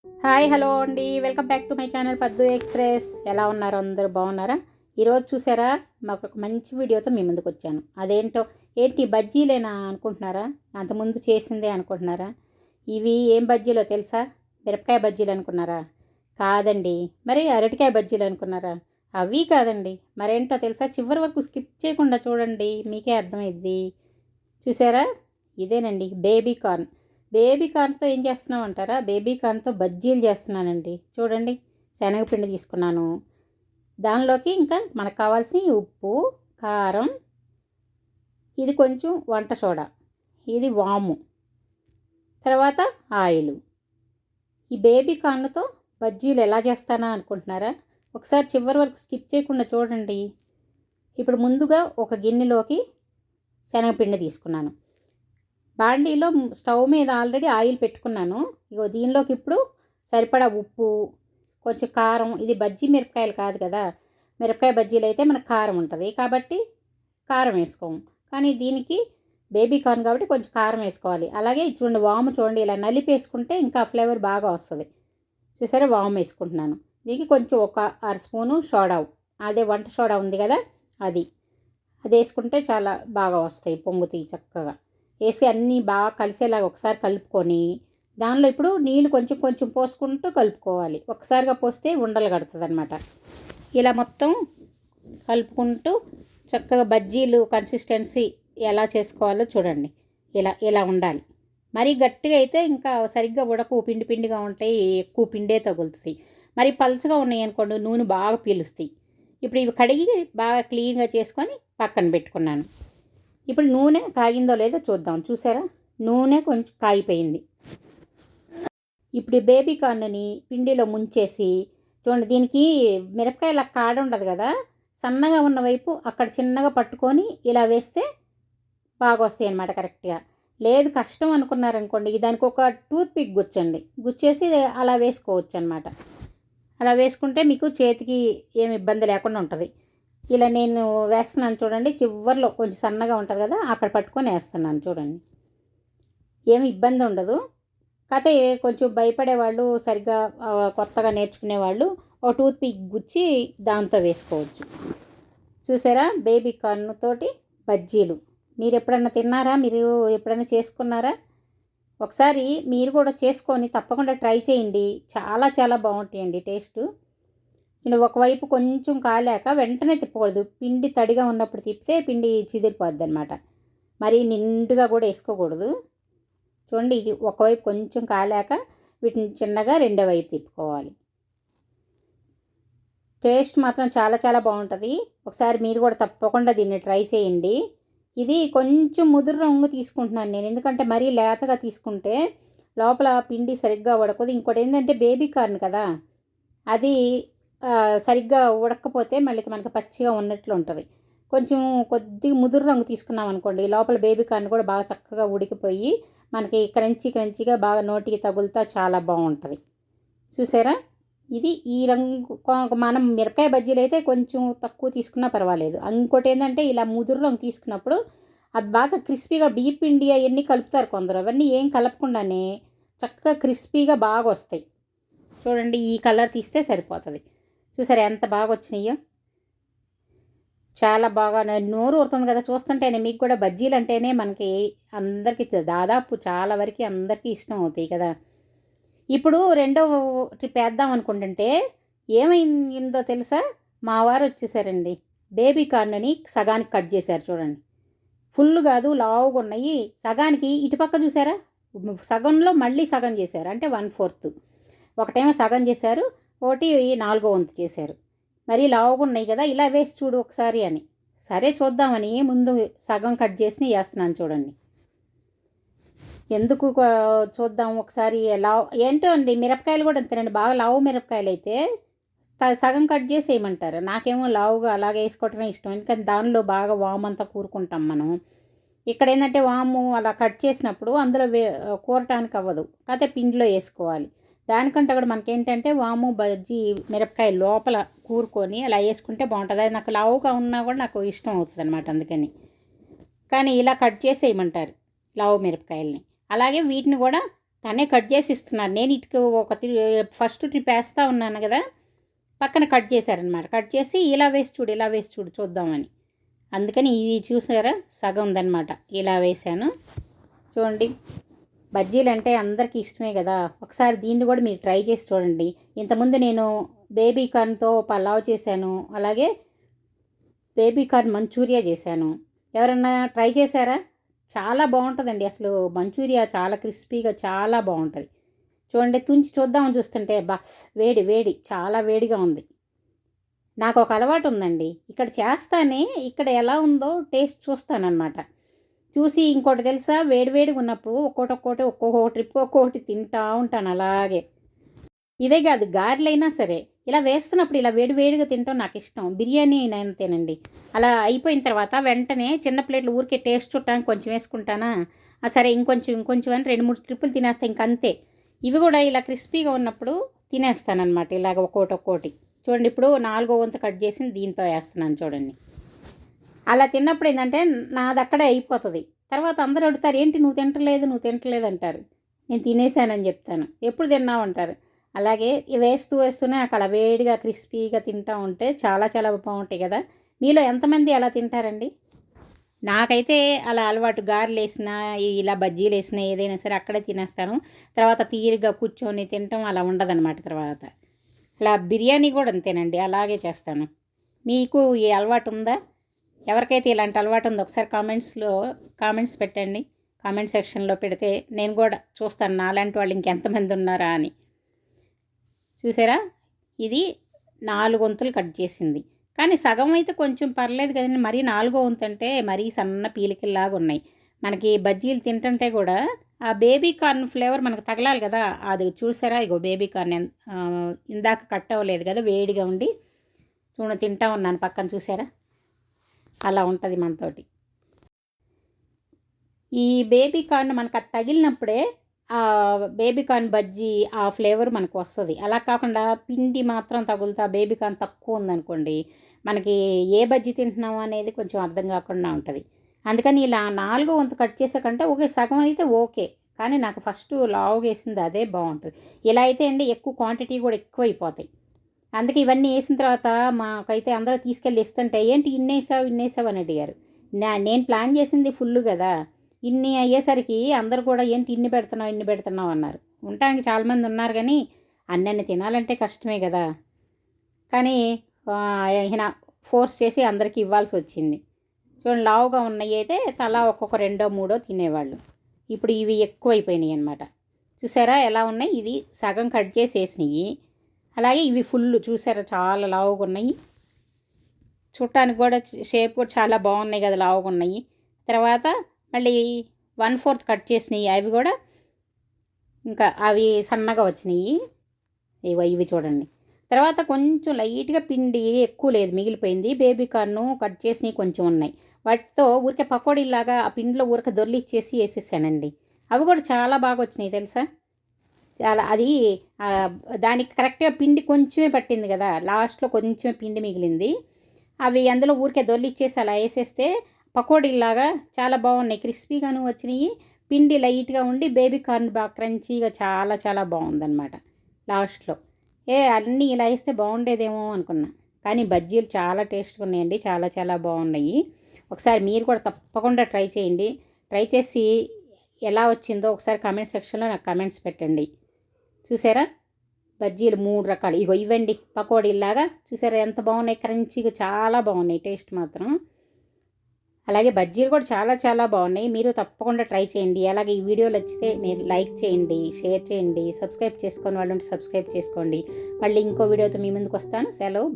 Hi hello అండి, welcome back to my channel పద్దు express. ఎలా ఉన్నారు? అందరూ బాగున్నారా? ఈరోజు చూసారా, మాకు ఒక మంచి వీడియోతో మీ ముందుకు వచ్చాను. అదేంటో ఏంటి బజ్జీలేనా అనుకుంటున్నారా? అంతకుముందు చేసిందే అనుకుంటున్నారా? ఇవి ఏం బజ్జీలో తెలుసా? మిరపకాయ బజ్జీలు అనుకున్నారా? కాదండి. మరి అరటికాయ బజ్జీలు అనుకున్నారా? అవి కాదండి. మరేంటో తెలుసా? చివరి వరకు స్కిప్ చేయకుండా చూడండి, మీకే అర్థమైద్ది. చూసారా, ఇదేనండి బేబీ కార్న్. బేబీ కార్న్తో ఏం చేస్తున్నాం అంటారా? బేబీ కార్న్తో బజ్జీలు చేస్తున్నానండి. చూడండి, శనగపిండి తీసుకున్నాను. దానిలోకి ఇంకా మనకు కావాల్సిన ఉప్పు, కారం, ఇది కొంచెం వంట సోడా, ఇది వాము, తర్వాత ఆయిల్. ఈ బేబీ కార్న్తో బజ్జీలు ఎలా చేస్తానా అనుకుంటున్నారా? ఒకసారి చివరి వరకు స్కిప్ చేయకుండా చూడండి. ఇప్పుడు ముందుగా ఒక గిన్నెలోకి శనగపిండి తీసుకున్నాను. బాండీలో స్టవ్ మీద ఆల్రెడీ ఆయిల్ పెట్టుకున్నాను. ఇగో దీనిలోకి ఇప్పుడు సరిపడా ఉప్పు, కొంచెం కారం. ఇది బజ్జీ మిరపకాయలు కాదు కదా, మిరపకాయ బజ్జీలు అయితే మనకు కారం ఉంటుంది కాబట్టి కారం వేసుకోము. కానీ దీనికి బేబీ కార్న్ కాబట్టి కొంచెం కారం వేసుకోవాలి. అలాగే చూడండి, వాము చూడండి, ఇలా నలిపేసుకుంటే ఇంకా ఫ్లేవర్ బాగా వస్తుంది. చూసారా, వాము వేసుకుంటున్నాను. దీనికి కొంచెం ఒక అర స్పూను సోడా, అదే వంట సోడా ఉంది కదా, అది వేసుకుంటే చాలా బాగా వస్తాయి, పొంగుతాయి చక్కగా. వేసి అన్నీ బాగా కలిసేలాగా ఒకసారి కలుపుకొని దానిలో ఇప్పుడు నీళ్ళు కొంచెం కొంచెం పోసుకుంటూ కలుపుకోవాలి. ఒకసారిగా పోస్తే ఉండలు కడుతుంది అనమాట. ఇలా మొత్తం కలుపుకుంటూ చక్కగా బజ్జీలు కన్సిస్టెన్సీ ఎలా చేసుకోవాలో చూడండి. ఇలా ఇలా ఉండాలి. మరీ గట్టిగా అయితే ఇంకా సరిగ్గా ఉడకు, పిండి పిండిగా ఉంటాయి, ఎక్కువ పిండే తగులుతుంది. మరి పలుచగా ఉన్నాయి అనుకోండి, నూనె బాగా పీలుస్తాయి. ఇప్పుడు ఇవి కడిగి బాగా క్లీన్గా చేసుకొని పక్కన పెట్టుకున్నాను. ఇప్పుడు నూనె కాగిందో లేదో చూద్దాం. చూసారా, నూనె కొంచెం కాగిపోయింది. ఇప్పుడు ఈ బేబీ కార్న్ని పిండిలో ముంచేసి చూడండి, దీనికి మిరపకాయల కాడ ఉండదు కదా, సన్నగా ఉన్న వైపు అక్కడ చిన్నగా పట్టుకొని ఇలా వేస్తే బాగా వస్తాయి అన్నమాట కరెక్ట్గా. లేదు కష్టం అనుకున్నారనుకోండి, దానికి ఒక టూత్ పిక్ గుచ్చండి, గుచ్చేసి అలా వేసుకోవచ్చు అనమాట. అలా వేసుకుంటే మీకు చేతికి ఏమి ఇబ్బంది లేకుండా ఉంటుంది. ఇలా నేను వేస్తున్నాను చూడండి, చివర్లో కొంచెం సన్నగా ఉంటుంది కదా, అక్కడ పట్టుకొని వేస్తున్నాను చూడండి. ఏమి ఇబ్బంది ఉండదు. కాకపోతే కొంచెం భయపడేవాళ్ళు, సరిగ్గా కొత్తగా నేర్చుకునేవాళ్ళు ఒక టూత్ పిక్ గుచ్చి దాంతో వేసుకోవచ్చు. చూసారా, బేబీ కార్న్ తోటి బజ్జీలు మీరు ఎప్పుడన్నా తిన్నారా? మీరు ఎప్పుడైనా చేసుకున్నారా? ఒకసారి మీరు కూడా చేసుకొని తప్పకుండా ట్రై చేయండి. చాలా చాలా బాగుంటాయండి టేస్ట్. ఒకవైపు కొంచెం కాలాక వెంటనే తిప్పకూడదు. పిండి తడిగా ఉన్నప్పుడు తిప్పితే పిండి చిదిరిపోద్ది అనమాట. మరి నిండుగా కూడా వేసుకోకూడదు. చూడండి, ఇది ఒకవైపు కొంచెం కాలాక వీటిని చిన్నగా రెండో వైపు తిప్పుకోవాలి. టేస్ట్ మాత్రం చాలా చాలా బాగుంటుంది. ఒకసారి మీరు కూడా తప్పకుండా దీన్ని ట్రై చేయండి. ఇది కొంచెం ముదురు రంగు తీసుకుంటున్నాను నేను, ఎందుకంటే మరీ లేతగా తీసుకుంటే లోపల పిండి సరిగ్గా ఉడకదు. ఇంకోటి ఏంటంటే బేబీ కార్న్ కదా, అది సరిగ్గా ఉడకపోతే మళ్ళీ మనకి పచ్చిగా ఉన్నట్లు ఉంటుంది. కొంచెం కొద్దిగా ముదురు రంగు తీసుకున్నాం అనుకోండి, లోపల బేబీ కార్న్ కూడా బాగా చక్కగా ఉడికిపోయి మనకి క్రంచీగా బాగా నోటికి తగులుతా చాలా బాగుంటుంది. చూసారా, ఇది ఈ రంగు. మనం మిరపకాయ బజ్జీలు అయితే కొంచెం తక్కువ తీసుకున్నా పర్వాలేదు. ఇంకోటి ఏంటంటే ఇలా ముదురు రంగు తీసుకున్నప్పుడు అవి బాగా క్రిస్పీగా, డీప్ పిండి అవన్నీ కలుపుతారు కొందరు, అవన్నీ ఏం కలపకుండానే చక్కగా క్రిస్పీగా బాగా వస్తాయి. చూడండి, ఈ కలర్ తీస్తే సరిపోతుంది. చూసారా ఎంత బాగా వచ్చినాయో, చాలా బాగా నోరు ఊరుతుంది కదా చూస్తుంటేనే. మీకు కూడా బజ్జీలు అంటేనే మనకి అందరికీ దాదాపు చాలా వరకు అందరికీ ఇష్టం అవుతాయి కదా. ఇప్పుడు రెండో ట్రిప్ వేద్దాం అనుకుంటుంటే ఏమైందో తెలుసా? మా వారు వచ్చేసారండి, బేబీ కార్న్ని సగానికి కట్ చేశారు. చూడండి, ఫుల్ కాదు, లావుగా ఉన్నాయి. సగానికి ఇటుపక్క చూసారా, సగంలో మళ్ళీ సగం చేశారు, అంటే 1/4. ఒకటేమో సగం చేశారు, ఒకటి 4వ వంతు చేశారు. మరి లావుగా ఉన్నాయి కదా, ఇలా వేసి చూడు ఒకసారి అని. సరే చూద్దామని ముందు సగం కట్ చేసి వేస్తున్నాను చూడండి. ఎందుకు చూద్దాం ఒకసారి. లావు ఏంటో అండి, మిరపకాయలు కూడా అంతేనండి, బాగా లావు మిరపకాయలు అయితే సగం కట్ చేసి వేయమంటారు. నాకేమో లావుగా అలాగే వేసుకోవటమే ఇష్టం, ఎందుకంటే దానిలో బాగా వాము అంతా కూరుకుంటాం మనం. ఇక్కడ ఏంటంటే వాము అలా కట్ చేసినప్పుడు అందులో కూరటానికి అవ్వదు, కాకపోతే పిండిలో వేసుకోవాలి. దానికంటే కూడా మనకేంటంటే వాము బజ్జీ మిరపకాయ లోపల కూరుకొని అలా వేసుకుంటే బాగుంటుంది. అది నాకు లావుగా ఉన్నా కూడా నాకు ఇష్టం అవుతుంది అనమాట, అందుకని. కానీ ఇలా కట్ చేసి వేయమంటారు లావు మిరపకాయలని. అలాగే వీటిని కూడా తనే కట్ చేసి ఇస్తున్నారు. నేను ఇటుకు ఫస్ట్ ట్రిప్ వేస్తూ ఉన్నాను కదా, పక్కన కట్ చేశారనమాట. కట్ చేసి ఇలా వేసి చూడు, ఇలా వేసి చూడు చూద్దామని. అందుకని ఇది చూసారా, సగం ఉందన్నమాట. ఇలా వేశాను చూడండి. బజ్జీలు అంటే అందరికీ ఇష్టమే కదా. ఒకసారి దీన్ని కూడా మీరు ట్రై చేసి చూడండి. ఇంతకుముందు నేను బేబీ కార్న్తో పలావ్ చేశాను, అలాగే బేబీ కార్న్ మంచూరియా చేశాను. ఎవరన్నా ట్రై చేశారా? చాలా బాగుంటుందండి. అసలు మంచూరియా చాలా క్రిస్పీగా చాలా బాగుంటుంది. చూడండి, తుంచి చూద్దామని చూస్తుంటే వేడి వేడి, చాలా వేడిగా ఉంది. నాకు ఒక అలవాటు ఉందండి, ఇక్కడ చేస్తానే ఇక్కడ ఎలా ఉందో టేస్ట్ చూస్తానన్నమాట. చూసి ఇంకోటి తెలుసా, వేడివేడిగా ఉన్నప్పుడు ఒక్కొక్క ట్రిప్ ఒక్కొక్కటి తింటూ ఉంటాను అలాగే. ఇవే కాదు, గారెలైనా సరే ఇలా వేస్తున్నప్పుడు ఇలా వేడివేడిగా తింటాం నాకు ఇష్టం. బిర్యానీ అయినా అంతేనండి. అలా అయిపోయిన తర్వాత వెంటనే చిన్న ప్లేట్లు ఊరికే టేస్ట్ చూడటానికి కొంచెం వేసుకుంటానా, సరే ఇంకొంచెం అని 2-3 ట్రిప్పులు తినేస్తా ఇంకంతే. ఇవి కూడా ఇలా క్రిస్పీగా ఉన్నప్పుడు తినేస్తానమాట, ఇలాగ ఒక్కోటి. చూడండి, ఇప్పుడు 4వ వంతు కట్ చేసి దీంతో వేస్తున్నాను చూడండి. అలా తిన్నప్పుడు ఏంటంటే నాది అక్కడే అయిపోతుంది. తర్వాత అందరూ అడుగుతారు, ఏంటి నువ్వు తింటలేదు అంటారు. నేను తినేసానని చెప్తాను. ఎప్పుడు తిన్నావు అంటారు. అలాగే వేస్తూనే అక్కడ వేడిగా క్రిస్పీగా తింటూ ఉంటే చాలా చాలా బాగుంటాయి కదా. మీలో ఎంతమంది అలా తింటారండి? నాకైతే అలా అలవాటు. గారెలు వేసినా ఇలా బజ్జీలు వేసినా ఏదైనా సరే అక్కడే తినేస్తాను. తర్వాత తీరిగా కూర్చొని తినటం అలా ఉండదన్నమాట. తర్వాత అలా బిర్యానీ కూడా అంతేనండి, అలాగే చేస్తాను. మీకు ఈ అలవాటు ఉందా? ఎవరికైతే ఇలాంటి అలవాటు ఉందో ఒకసారి కామెంట్స్ పెట్టండి. కామెంట్ సెక్షన్లో పెడితే నేను కూడా చూస్తాను నాలాంటి వాళ్ళు ఇంకెంతమంది ఉన్నారా అని. చూసారా, ఇది 4 వంతులు కట్ చేసింది. కానీ సగం అయితే కొంచెం పర్లేదు కదండి. మరీ 4వ వంతు అంటే మరీ సన్న పీలికల్లాగా ఉన్నాయి. మనకి బజ్జీలు తింటుంటే కూడా ఆ బేబీ కార్న్ ఫ్లేవర్ మనకు తగలాలి కదా. అది చూసారా, ఇగో బేబీ కార్న్ ఇందాక కట్ అవ్వలేదు కదా, వేడిగా ఉండి తింటా ఉన్నాను పక్కన. చూసారా, అలా ఉంటుంది మనతోటి. ఈ బేబీ కార్న్ మనకు అది తగిలినప్పుడే ఆ బేబీ కార్న్ బజ్జీ ఆ ఫ్లేవర్ మనకు వస్తుంది. అలా కాకుండా పిండి మాత్రం తగులుతా బేబీ కార్న్ తక్కువ ఉందనుకోండి, మనకి ఏ బజ్జీ తింటున్నాము అనేది కొంచెం అర్థం కాకుండా ఉంటుంది. అందుకని ఇలా 4వ వంతు కట్ చేసాకంటే సగం అయితే ఓకే, కానీ నాకు ఫస్ట్ లావుగా వేసింది అదే బాగుంటుంది. ఇలా అయితే అండి ఎక్కువ క్వాంటిటీ కూడా ఎక్కువ అయిపోతాయి. అందుకే ఇవన్నీ వేసిన తర్వాత మాకైతే అందరూ తీసుకెళ్ళి ఇస్తుంటే, ఏంటి ఇన్నేసావు అని అడిగారు. నేను ప్లాన్ చేసింది ఫుల్ కదా, ఇన్ని అయ్యేసరికి అందరు కూడా ఏంటి ఇన్ని పెడుతున్నావు అన్నారు. ఉండటానికి చాలామంది ఉన్నారు కానీ అన్నీ తినాలంటే కష్టమే కదా. కానీ ఈయన ఫోర్స్ చేసి అందరికీ ఇవ్వాల్సి వచ్చింది. చూడండి, లావుగా ఉన్నాయి అయితే తలా ఒక్కొక్క 2-3 తినేవాళ్ళు. ఇప్పుడు ఇవి ఎక్కువైపోయినాయి అన్నమాట. చూసారా ఎలా ఉన్నాయి? ఇది సగం కట్ చేసి వేసినాయి. అలాగే ఇవి ఫుల్ చూసారా, చాలా లావుగా ఉన్నాయి. చూడటానికి కూడా షేప్ కూడా చాలా బాగున్నాయి కదా, లావుగా ఉన్నాయి. తర్వాత మళ్ళీ 1/4 కట్ చేసినాయి, అవి కూడా ఇంకా అవి సన్నగా వచ్చినాయి. ఇవి చూడండి. తర్వాత కొంచెం లైట్గా పిండి ఎక్కువ లేదు, మిగిలిపోయింది. బేబీ కార్ను కట్ చేసినవి కొంచెం ఉన్నాయి. వాటితో ఊరికే పకోడీలాగా ఆ పిండిలో ఊరికే దొర్లిచ్చేసి వేసేసానండి. అవి కూడా చాలా బాగా వచ్చినాయి తెలుసా. చాలా అది దానికి కరెక్ట్గా పిండి కొంచెమే పట్టింది కదా, లాస్ట్లో కొంచెమే పిండి మిగిలింది. అవి అందులో ఊరికే దొర్లిచ్చేసి అలా వేసేస్తే పకోడీలాగా చాలా బాగున్నాయి, క్రిస్పీగాను వచ్చినాయి. పిండి లైట్గా ఉండి బేబీ కార్న్ బాగా క్రంచీగా చాలా చాలా బాగుందన్నమాట. లాస్ట్లో అన్నీ ఇలా వేస్తే బాగుండేదేమో అనుకున్నా, కానీ బజ్జీలు చాలా టేస్ట్గా ఉన్నాయండి, చాలా చాలా బాగున్నాయి. ఒకసారి మీరు కూడా తప్పకుండా ట్రై చేయండి. ట్రై చేసి ఎలా వచ్చిందో ఒకసారి కామెంట్ సెక్షన్లో నాకు కామెంట్స్ పెట్టండి. చూసారా, బజ్జీలు 3 రకాలు ఇవ్వండి పకోడీలాగా. చూసారా ఎంత బాగున్నాయి, క్రంచీగా చాలా బాగున్నాయి టేస్ట్ మాత్రం. అలాగే బజ్జీలు కూడా చాలా చాలా బాగున్నాయి. మీరు తప్పకుండా ట్రై చేయండి. అలాగే ఈ వీడియోలు వచ్చితే మీరు లైక్ చేయండి, షేర్ చేయండి, సబ్స్క్రైబ్ చేసుకొని వాళ్ళు ఉంటే సబ్స్క్రైబ్ చేసుకోండి. మళ్ళీ ఇంకో వీడియోతో మీ ముందుకు వస్తాను. సెలవు.